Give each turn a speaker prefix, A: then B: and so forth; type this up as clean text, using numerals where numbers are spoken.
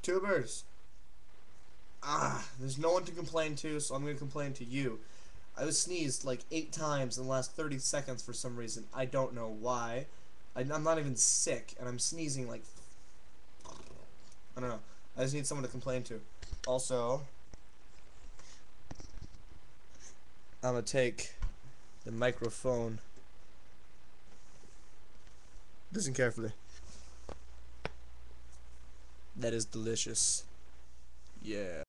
A: Tubers. There's no one to complain to, so I'm gonna complain to you. I was sneezed like 8 times in the last 30 seconds for some reason. I don't know why. I'm not even sick, and I'm sneezing like... I don't know. I just need someone to complain to. Also, I'm gonna take the microphone. Listen carefully. That is delicious. Yeah.